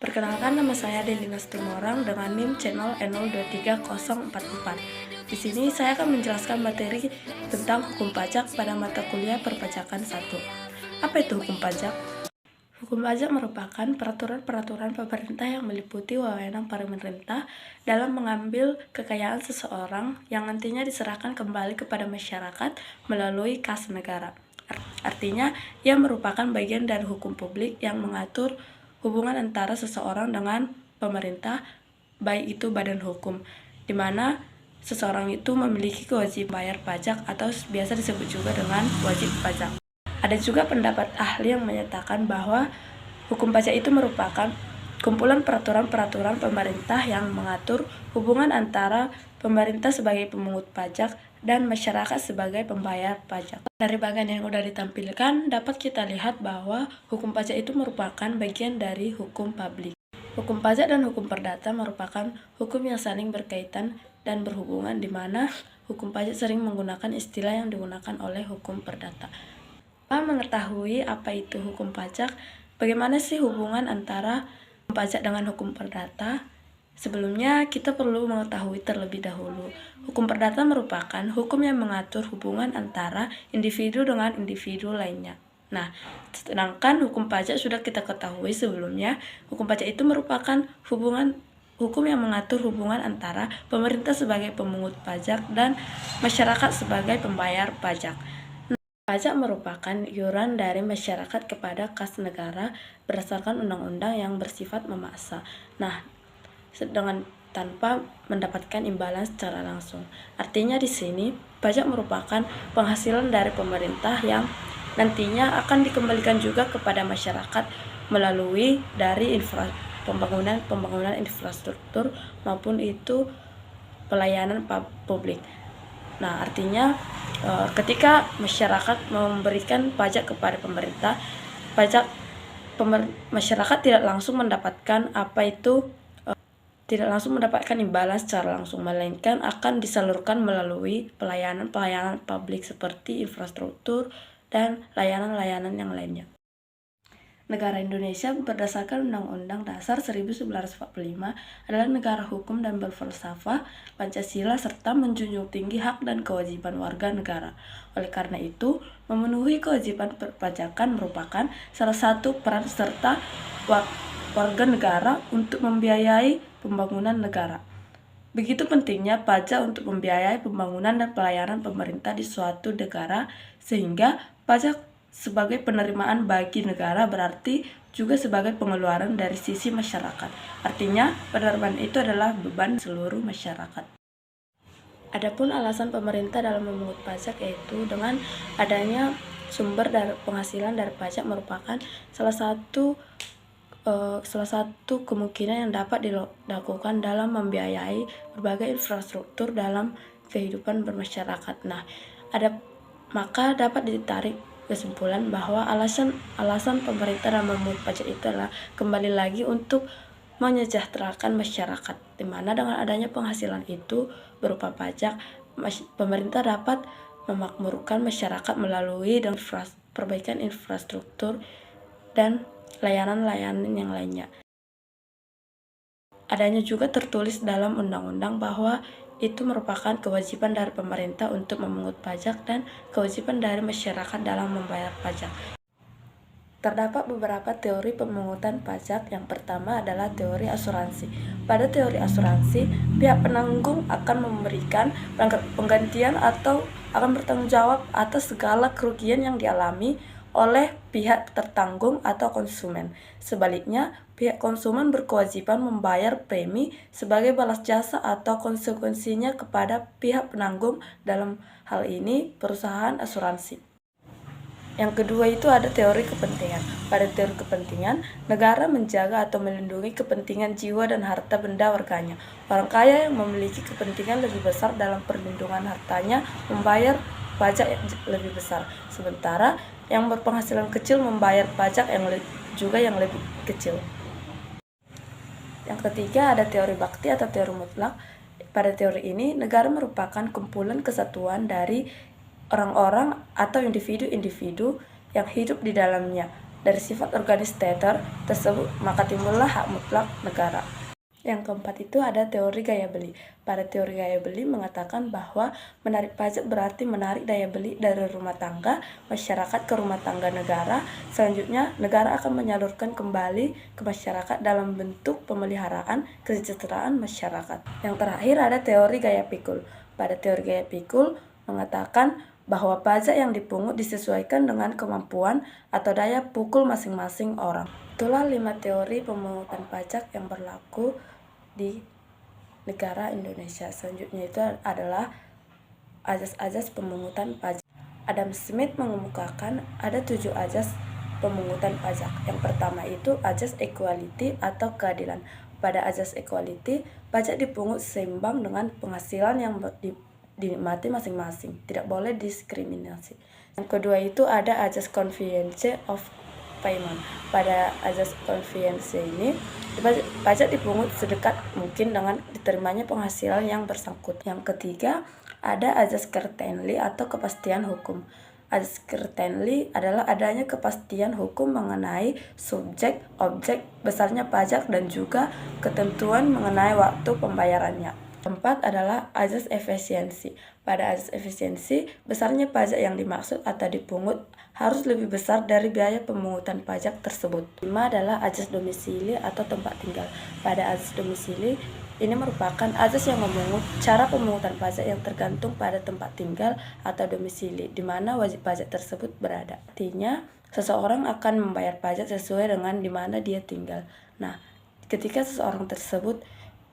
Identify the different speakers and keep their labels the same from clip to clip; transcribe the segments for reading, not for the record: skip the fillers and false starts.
Speaker 1: Perkenalkan, nama saya Delina Stumorang dengan NIM channel N023044. Di sini saya akan menjelaskan materi tentang hukum pajak pada mata kuliah perpajakan 1. Apa itu hukum pajak? Hukum pajak merupakan peraturan-peraturan pemerintah yang meliputi wewenang pemerintah dalam mengambil kekayaan seseorang yang nantinya diserahkan kembali kepada masyarakat melalui kas negara. Artinya, ia merupakan bagian dari hukum publik yang mengatur hubungan antara seseorang dengan pemerintah, baik itu badan hukum, di mana seseorang itu memiliki kewajiban bayar pajak atau biasa disebut juga dengan wajib pajak. Ada juga pendapat ahli yang menyatakan bahwa hukum pajak itu merupakan kumpulan peraturan-peraturan pemerintah yang mengatur hubungan antara pemerintah sebagai pemungut pajak dan masyarakat sebagai pembayar pajak. Dari bagian yang sudah ditampilkan, dapat kita lihat bahwa hukum pajak itu merupakan bagian dari hukum publik. Hukum pajak dan hukum perdata merupakan hukum yang saling berkaitan dan berhubungan, di mana hukum pajak sering menggunakan istilah yang digunakan oleh hukum perdata. Mengetahui apa itu hukum pajak, bagaimana sih hubungan antara hukum pajak dengan hukum perdata? Sebelumnya, kita perlu mengetahui terlebih dahulu. Hukum perdata merupakan hukum yang mengatur hubungan antara individu dengan individu lainnya. Nah, sedangkan hukum pajak sudah kita ketahui sebelumnya, hukum pajak itu merupakan hukum yang mengatur hubungan antara pemerintah sebagai pemungut pajak dan masyarakat sebagai pembayar pajak. Pajak merupakan iuran dari masyarakat kepada kas negara berdasarkan undang-undang yang bersifat memaksa. Nah, dengan tanpa mendapatkan imbalan secara langsung. Artinya di sini pajak merupakan penghasilan dari pemerintah yang nantinya akan dikembalikan juga kepada masyarakat melalui dari pembangunan infrastruktur maupun itu pelayanan publik. Nah, artinya ketika masyarakat memberikan pajak kepada pemerintah, masyarakat tidak langsung mendapatkan imbalan secara langsung, melainkan akan disalurkan melalui pelayanan publik seperti infrastruktur dan layanan-layanan yang lainnya. Negara Indonesia berdasarkan Undang-Undang Dasar 1945 adalah negara hukum dan berfalsafah Pancasila serta menjunjung tinggi hak dan kewajiban warga negara. Oleh karena itu, memenuhi kewajiban perpajakan merupakan salah satu peran serta warga negara untuk membiayai pembangunan negara. Begitu pentingnya pajak untuk membiayai pembangunan dan pelayanan pemerintah di suatu negara, sehingga pajak sebagai penerimaan bagi negara berarti juga sebagai pengeluaran dari sisi masyarakat. Artinya, penerimaan itu adalah beban seluruh masyarakat. Adapun alasan pemerintah dalam memungut pajak yaitu dengan adanya sumber dari penghasilan dari pajak merupakan salah satu kemungkinan yang dapat dilakukan dalam membiayai berbagai infrastruktur dalam kehidupan bermasyarakat. Nah, maka dapat ditarik kesimpulan bahwa alasan pemerintah dalam memungut pajak itu adalah kembali lagi untuk menyejahterakan masyarakat, di mana dengan adanya penghasilan itu berupa pajak, pemerintah dapat memakmurkan masyarakat melalui perbaikan infrastruktur dan layanan-layanan yang lainnya. Adanya juga tertulis dalam undang-undang bahwa itu merupakan kewajiban dari pemerintah untuk memungut pajak dan kewajiban dari masyarakat dalam membayar pajak. Terdapat beberapa teori pemungutan pajak. Yang pertama adalah teori asuransi. Pada teori asuransi, pihak penanggung akan memberikan penggantian atau akan bertanggung jawab atas segala kerugian yang dialami oleh pihak tertanggung atau konsumen. Sebaliknya, pihak konsumen berkewajiban membayar premi sebagai balas jasa atau konsekuensinya kepada pihak penanggung, dalam hal ini perusahaan asuransi. Yang kedua itu ada teori kepentingan. Pada teori kepentingan, negara menjaga atau melindungi kepentingan jiwa dan harta benda warganya. Orang kaya yang memiliki kepentingan lebih besar dalam perlindungan hartanya membayar pajak yang lebih besar, sementara yang berpenghasilan kecil membayar pajak yang lebih kecil. Yang ketiga ada teori bakti atau teori mutlak. Pada teori ini, negara merupakan kumpulan kesatuan dari orang-orang atau individu-individu yang hidup di dalamnya. dari sifat organis teater tersebut, maka timbullah hak mutlak negara. Yang keempat itu ada teori gaya beli. Pada teori gaya beli mengatakan bahwa menarik pajak berarti menarik daya beli dari rumah tangga masyarakat ke rumah tangga negara. Selanjutnya, negara akan menyalurkan kembali ke masyarakat dalam bentuk pemeliharaan kesejahteraan masyarakat. Yang terakhir ada teori gaya pikul. Pada teori gaya pikul mengatakan bahwa pajak yang dipungut disesuaikan dengan kemampuan atau daya pukul masing-masing orang. Itulah 5 teori pemungutan pajak yang berlaku di negara Indonesia. Selanjutnya itu adalah azas-azas pemungutan pajak. Adam Smith mengemukakan ada 7 azas pemungutan pajak. Yang pertama itu azas equality atau keadilan. Pada azas equality, pajak dipungut seimbang dengan penghasilan yang dinikmati masing-masing, tidak boleh diskriminasi. Yang kedua itu ada azas convenience of payment. Pada azas convenience ini, pajak dipungut sedekat mungkin dengan diterimanya penghasilan yang bersangkutan. Yang ketiga, ada azas certainty atau kepastian hukum. Azas certainty adalah adanya kepastian hukum mengenai subjek, objek, besarnya pajak, dan juga ketentuan mengenai waktu pembayarannya. Keempat adalah azas efisiensi. Pada azas efisiensi, besarnya pajak yang dimaksud atau dipungut harus lebih besar dari biaya pemungutan pajak tersebut. 5 adalah azas domisili atau tempat tinggal. Pada azas domisili, ini merupakan azas yang memungut cara pemungutan pajak yang tergantung pada tempat tinggal atau domisili, di mana wajib pajak tersebut berada. Artinya, seseorang akan membayar pajak sesuai dengan di mana dia tinggal. Nah, ketika seseorang tersebut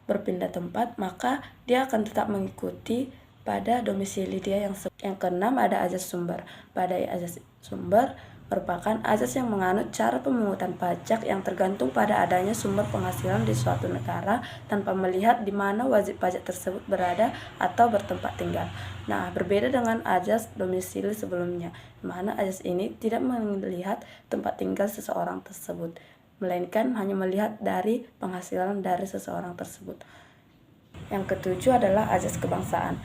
Speaker 1: berpindah tempat, maka dia akan tetap mengikuti pada domisili dia yang keenam ada azas sumber. Pada azas sumber merupakan azas yang menganut cara pemungutan pajak yang tergantung pada adanya sumber penghasilan di suatu negara tanpa melihat di mana wajib pajak tersebut berada atau bertempat tinggal. Nah, berbeda dengan azas domisili sebelumnya, di mana azas ini tidak melihat tempat tinggal seseorang tersebut, melainkan hanya melihat dari penghasilan dari seseorang tersebut. Yang ketujuh adalah azas kebangsaan.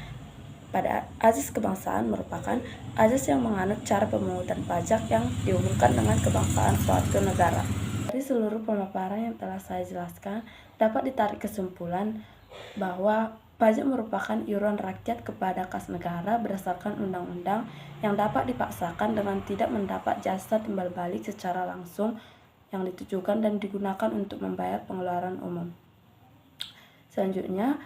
Speaker 1: Pada azas kebangsaan merupakan azas yang menganut cara pemungutan pajak yang dihubungkan dengan kebangsaan suatu negara. Dari seluruh pemaparan yang telah saya jelaskan, dapat ditarik kesimpulan bahwa pajak merupakan iuran rakyat kepada kas negara berdasarkan undang-undang yang dapat dipaksakan dengan tidak mendapat jasa timbal balik secara langsung yang ditujukan dan digunakan untuk membayar pengeluaran umum. Selanjutnya,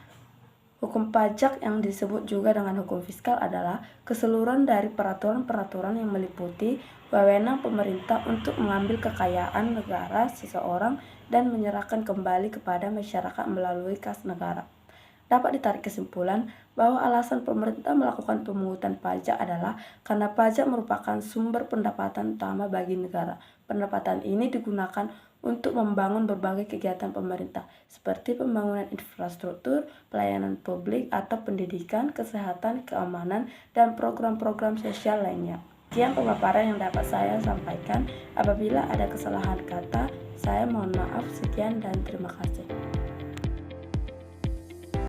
Speaker 1: hukum pajak yang disebut juga dengan hukum fiskal adalah keseluruhan dari peraturan-peraturan yang meliputi wewenang pemerintah untuk mengambil kekayaan negara seseorang dan menyerahkan kembali kepada masyarakat melalui kas negara. Dapat ditarik kesimpulan bahwa alasan pemerintah melakukan pemungutan pajak adalah karena pajak merupakan sumber pendapatan utama bagi negara. Pendapatan ini digunakan untuk membangun berbagai kegiatan pemerintah, seperti pembangunan infrastruktur, pelayanan publik atau pendidikan, kesehatan, keamanan, dan program-program sosial lainnya. Sekian pemaparan yang dapat saya sampaikan. Apabila ada kesalahan kata, saya mohon maaf. Sekian dan terima kasih.